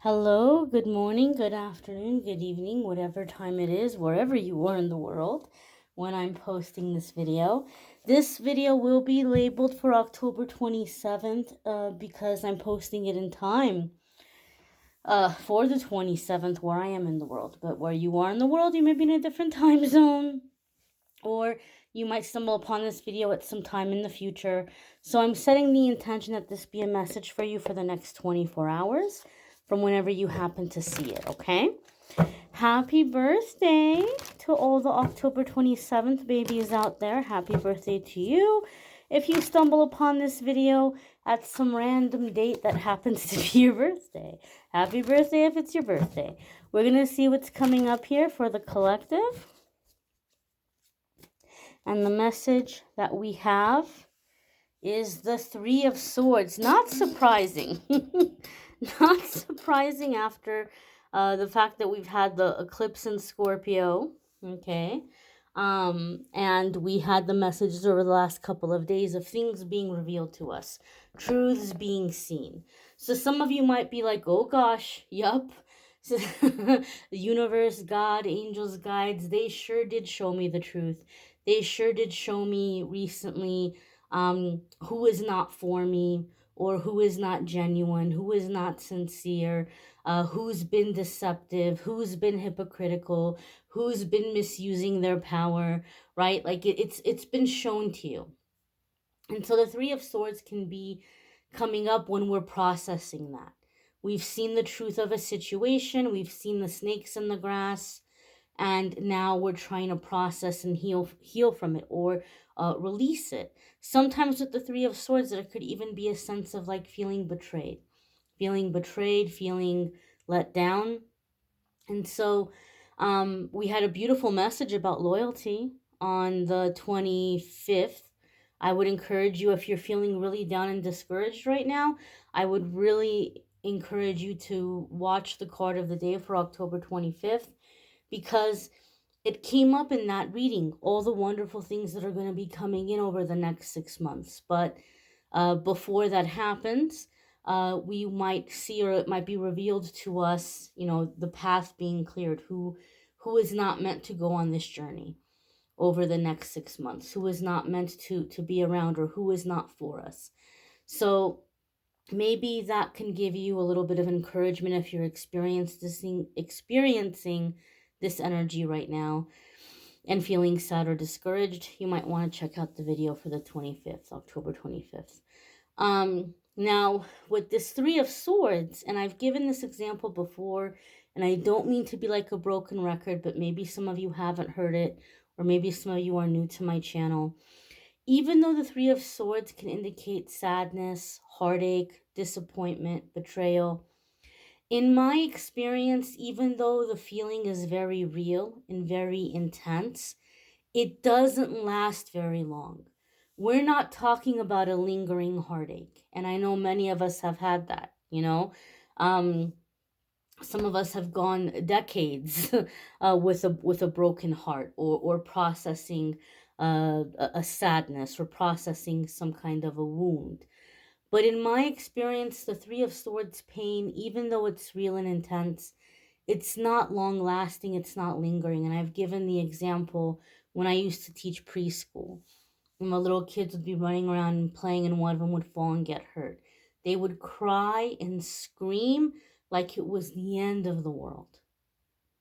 Hello, good morning, good afternoon, good evening, whatever time it is, wherever you are in the world when I'm posting this video. This video will be labeled for October 27th because I'm posting it in time for the 27th where I am in the world. But where you are in the world, you may be in a different time zone, or you might stumble upon this video at some time in the future. So I'm setting the intention that this be a message for you for the next 24 hours from whenever you happen to see it, okay? Happy birthday to all the October 27th babies out there. Happy birthday to you. If you stumble upon this video at some random date that happens to be your birthday, happy birthday if it's your birthday. We're going to see what's coming up here for the collective. And the message that we have is the Three of Swords. Not surprising. Not surprising after the fact that we've had the eclipse in Scorpio. Okay. And we had the messages over the last couple of days of things being revealed to us, truths being seen. So some of you might be like, oh gosh, yup. The universe, God, angels, guides, they sure did show me the truth. They sure did show me recently who is not for me, or who is not genuine, who is not sincere, who's been deceptive, who's been hypocritical, who's been misusing their power, right? Like it's been shown to you. And so the Three of Swords can be coming up when we're processing that. We've seen the truth of a situation, we've seen the snakes in the grass, and now we're trying to process and heal from it, or release it. Sometimes with the Three of Swords, there could even be a sense of like feeling betrayed, feeling let down. And so we had a beautiful message about loyalty on the 25th. I would encourage you, if you're feeling really down and discouraged right now, I would really encourage you to watch the card of the day for October 25th, because it came up in that reading, all the wonderful things that are going to be coming in over the next 6 months. But before that happens, we might see, or it might be revealed to us, the path being cleared, who is not meant to go on this journey over the next 6 months, who is not meant to be around, or who is not for us. So maybe that can give you a little bit of encouragement if you're experiencing this energy right now and feeling sad or discouraged. You might want to check out the video for the 25th, October 25th. Now, with this Three of Swords, and I've given this example before, and I don't mean to be like a broken record, but maybe some of you haven't heard it, or maybe some of you are new to my channel. Even though the Three of Swords can indicate sadness, heartache, disappointment, betrayal, in my experience, even though the feeling is very real and very intense, it doesn't last very long. We're not talking about a lingering heartache. And I know many of us have had that, some of us have gone decades with a broken heart, or processing a sadness, or processing some kind of a wound. But in my experience, the Three of Swords pain, even though it's real and intense, it's not long lasting, it's not lingering. And I've given the example when I used to teach preschool. When my little kids would be running around and playing, and one of them would fall and get hurt. They would cry and scream like it was the end of the world.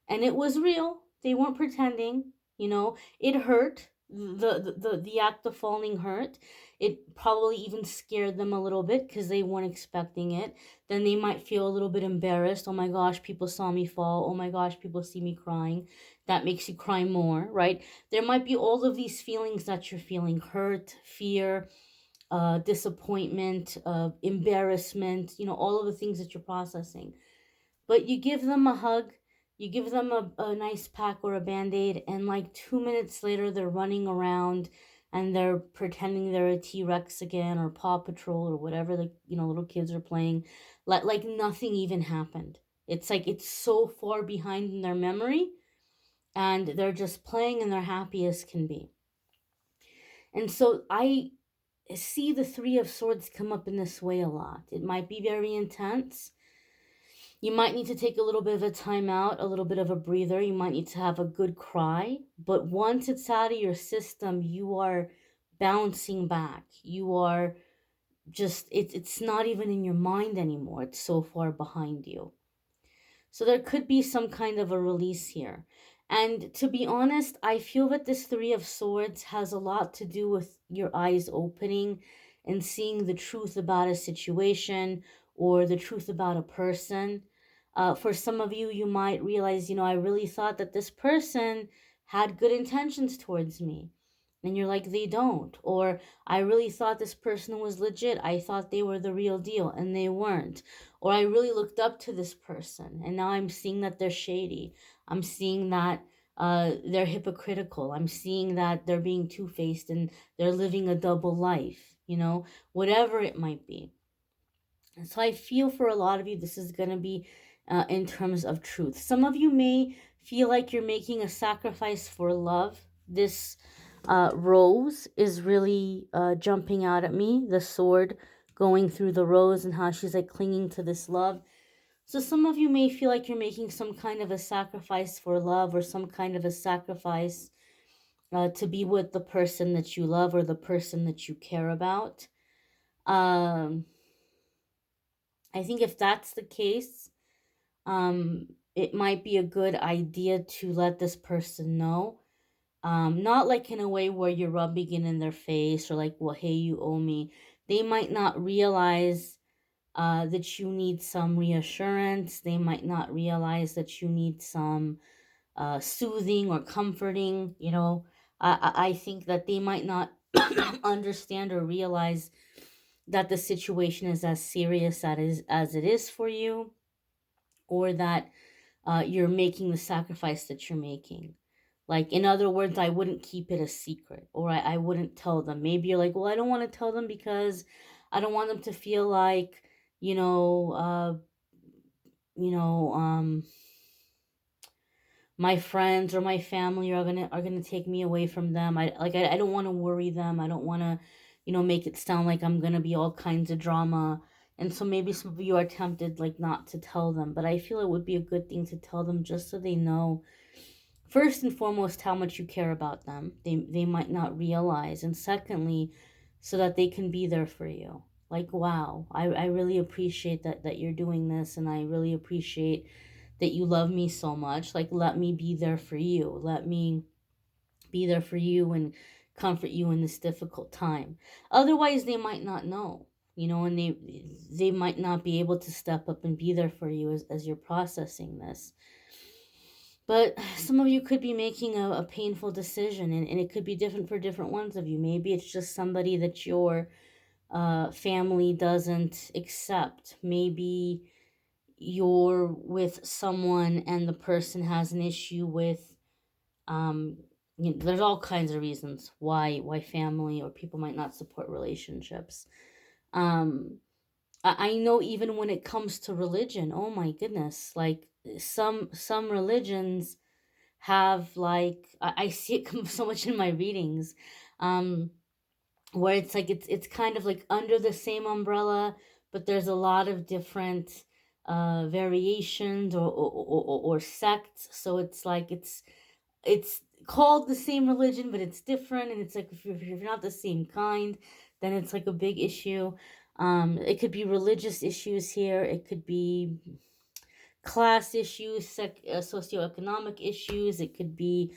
And it was real. They weren't pretending, it hurt. The act of falling hurt. It probably even scared them a little bit because they weren't expecting it. Then they might feel a little bit embarrassed. Oh my gosh, people saw me fall. Oh my gosh, people see me crying. That makes you cry more, right? There might be all of these feelings that you're feeling: hurt, fear, disappointment, embarrassment, all of the things that you're processing. But you give them a hug, you give them a nice pack or a band-aid, and like 2 minutes later, they're running around and they're pretending they're a T-Rex again, or Paw Patrol, or whatever the little kids are playing, like nothing even happened. It's like it's so far behind in their memory, and they're just playing and they're happy as can be. And so I see the Three of Swords come up in this way a lot. It might be very intense. You might need to take a little bit of a time out, a little bit of a breather. You might need to have a good cry. But once it's out of your system, you are bouncing back. You are just, it's not even in your mind anymore. It's so far behind you. So there could be some kind of a release here. And to be honest, I feel that this Three of Swords has a lot to do with your eyes opening and seeing the truth about a situation or the truth about a person. For some of you, you might realize, I really thought that this person had good intentions towards me. And you're like, they don't. Or I really thought this person was legit. I thought they were the real deal and they weren't. Or I really looked up to this person and now I'm seeing that they're shady. I'm seeing that they're hypocritical. I'm seeing that they're being two-faced and they're living a double life, whatever it might be. And so I feel for a lot of you, this is going to be in terms of truth. Some of you may feel like you're making a sacrifice for love. This rose is really jumping out at me, the sword going through the rose and how she's like clinging to this love. So some of you may feel like you're making some kind of a sacrifice for love or some kind of a sacrifice to be with the person that you love or the person that you care about. I think if that's the case, it might be a good idea to let this person know. Not like in a way where you're rubbing it in their face or like, well, hey, you owe me. They might not realize that you need some reassurance. They might not realize that you need some soothing or comforting. I think that they might not understand or realize that the situation is as serious as it is for you, or that you're making the sacrifice that you're making. Like, in other words, I wouldn't keep it a secret, or I wouldn't tell them. Maybe you're like, well, I don't want to tell them because I don't want them to feel like, you know, uh, you know, um, my friends or my family are gonna take me away from them. I don't want to worry them. I don't want to, make it sound like I'm gonna be all kinds of drama. And so maybe some of you are tempted like not to tell them, but I feel it would be a good thing to tell them just so they know first and foremost how much you care about them. They might not realize, and secondly, so that they can be there for you. Like, wow, I really appreciate that you're doing this, and I really appreciate that you love me so much. Like, let me be there for you. Let me be there for you and comfort you in this difficult time. Otherwise, they might not know, and they might not be able to step up and be there for you as you're processing this. But some of you could be making a painful decision, and it could be different for different ones of you. Maybe it's just somebody that your family doesn't accept. Maybe you're with someone and the person has an issue with, um, there's all kinds of reasons why family or people might not support relationships. Um, I know even when it comes to religion, oh my goodness, like some religions have like I see it come so much in my readings, um where it's like it's kind of like under the same umbrella, but there's a lot of different variations or sects. So it's like it's called the same religion, but it's different, and it's like if you're not the same kind, then it's like a big issue. It could be religious issues here, it could be class issues, socioeconomic issues, it could be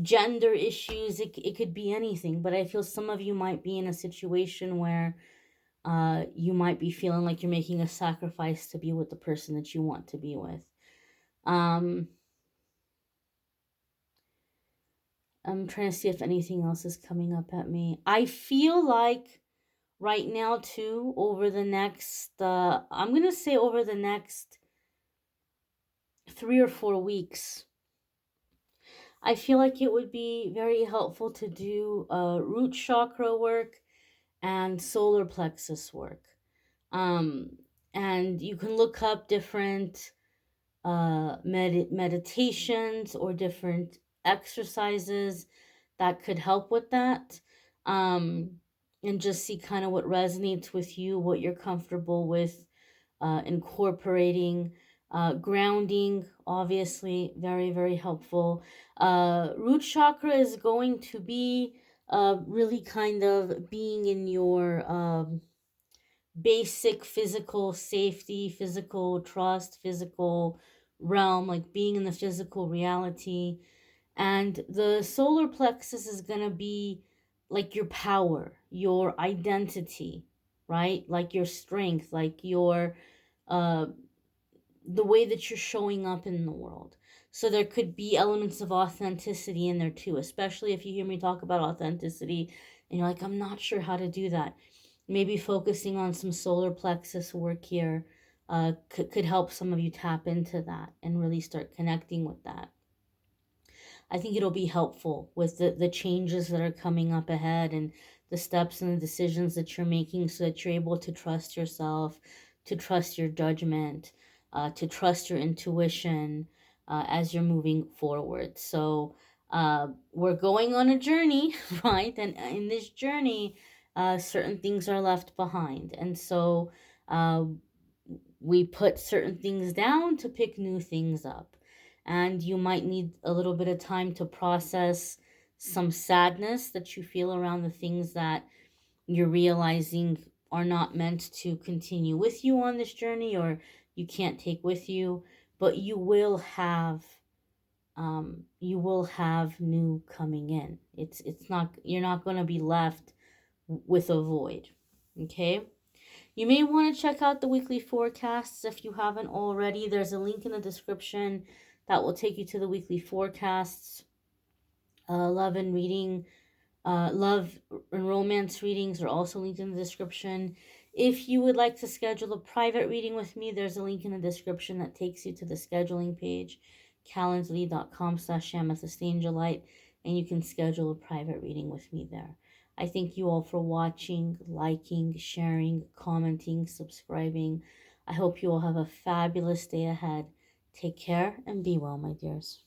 gender issues, it could be anything. But I feel some of you might be in a situation where you might be feeling like you're making a sacrifice to be with the person that you want to be with. Um, I'm trying to see if anything else is coming up at me. I feel like right now too, over the next, I'm going to say over the next 3 or 4 weeks, I feel like it would be very helpful to do root chakra work and solar plexus work. Um, and you can look up different meditations or different exercises that could help with that. Um, and just see kind of what resonates with you, what you're comfortable with incorporating grounding, obviously, very, very helpful. Root chakra is going to be really kind of being in your basic physical safety, physical trust, physical realm, like being in the physical reality. And the solar plexus is going to be like your power, your identity, right? Like your strength, like your uh the way that you're showing up in the world. So there could be elements of authenticity in there too, especially if you hear me talk about authenticity and you're like, I'm not sure how to do that. Maybe focusing on some solar plexus work here could help some of you tap into that and really start connecting with that. I think it'll be helpful with the changes that are coming up ahead and the steps and the decisions that you're making so that you're able to trust yourself, to trust your judgment, to trust your intuition as you're moving forward. So we're going on a journey, right? And in this journey, certain things are left behind. And so uh, we put certain things down to pick new things up. And you might need a little bit of time to process some sadness that you feel around the things that you're realizing are not meant to continue with you on this journey or you can't take with you, but you will have new coming in. It's not, you're not going to be left with a void. Okay? You may want to check out the weekly forecasts if you haven't already. There's a link in the description that will take you to the weekly forecasts. Love and reading, love and romance readings are also linked in the description. If you would like to schedule a private reading with me, there's a link in the description that takes you to the scheduling page, calendly.com/amethystangelite, and you can schedule a private reading with me there. I thank you all for watching, liking, sharing, commenting, subscribing. I hope you all have a fabulous day ahead. Take care and be well, my dears.